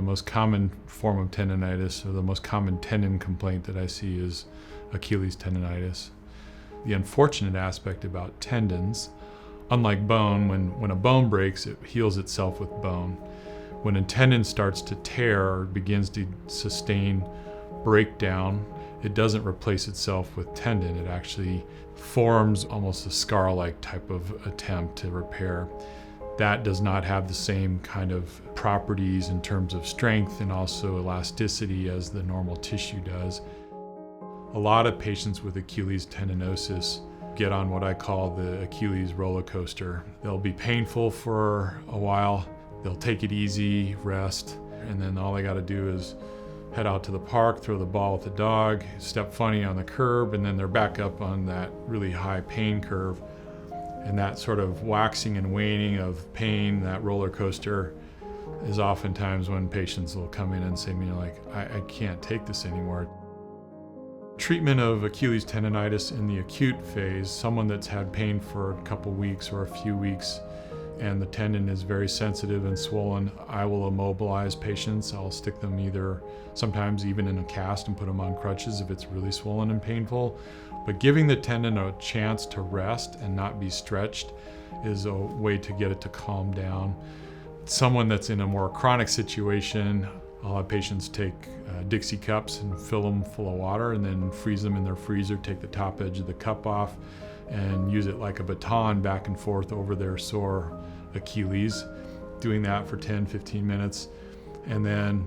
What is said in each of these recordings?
The most common form of tendonitis, or the most common tendon complaint that I see, is Achilles tendonitis. The unfortunate aspect about tendons, unlike bone, when a bone breaks, it heals itself with bone. When a tendon starts to tear or begins to sustain breakdown, it doesn't replace itself with tendon. It actually forms almost a scar-like type of attempt to repair. That does not have the same kind of properties in terms of strength and also elasticity as the normal tissue does. A lot of patients with Achilles tendinosis get on what I call the Achilles roller coaster. They'll be painful for a while, they'll take it easy, rest, and then all they got to do is head out to the park, throw the ball with the dog, step funny on the curb, and then they're back up on that really high pain curve. And that sort of waxing and waning of pain, that roller coaster, is oftentimes when patients will come in and say to me, like, I can't take this anymore. Treatment of Achilles tendonitis in the acute phase, someone that's had pain for a couple weeks or a few weeks, and the tendon is very sensitive and swollen, I will immobilize patients. I'll stick them either, sometimes even in a cast, and put them on crutches if it's really swollen and painful. But giving the tendon a chance to rest and not be stretched is a way to get it to calm down. Someone that's in a more chronic situation, I'll have patients take Dixie cups and fill them full of water and then freeze them in their freezer, take the top edge of the cup off and use it like a baton back and forth over their sore Achilles, doing that for 10-15 minutes, and then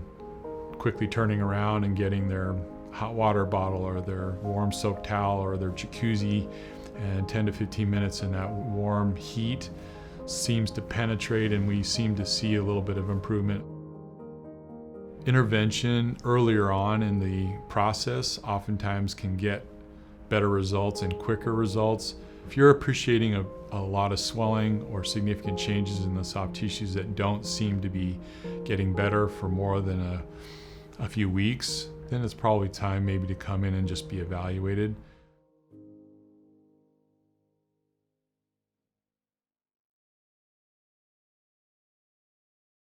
quickly turning around and getting their hot water bottle or their warm soap towel or their jacuzzi, and 10 to 15 minutes in that warm heat seems to penetrate, and we seem to see a little bit of improvement. Intervention earlier on in the process oftentimes can get better results and quicker results. If you're appreciating a lot of swelling or significant changes in the soft tissues that don't seem to be getting better for more than a few weeks, then it's probably time maybe to come in and just be evaluated.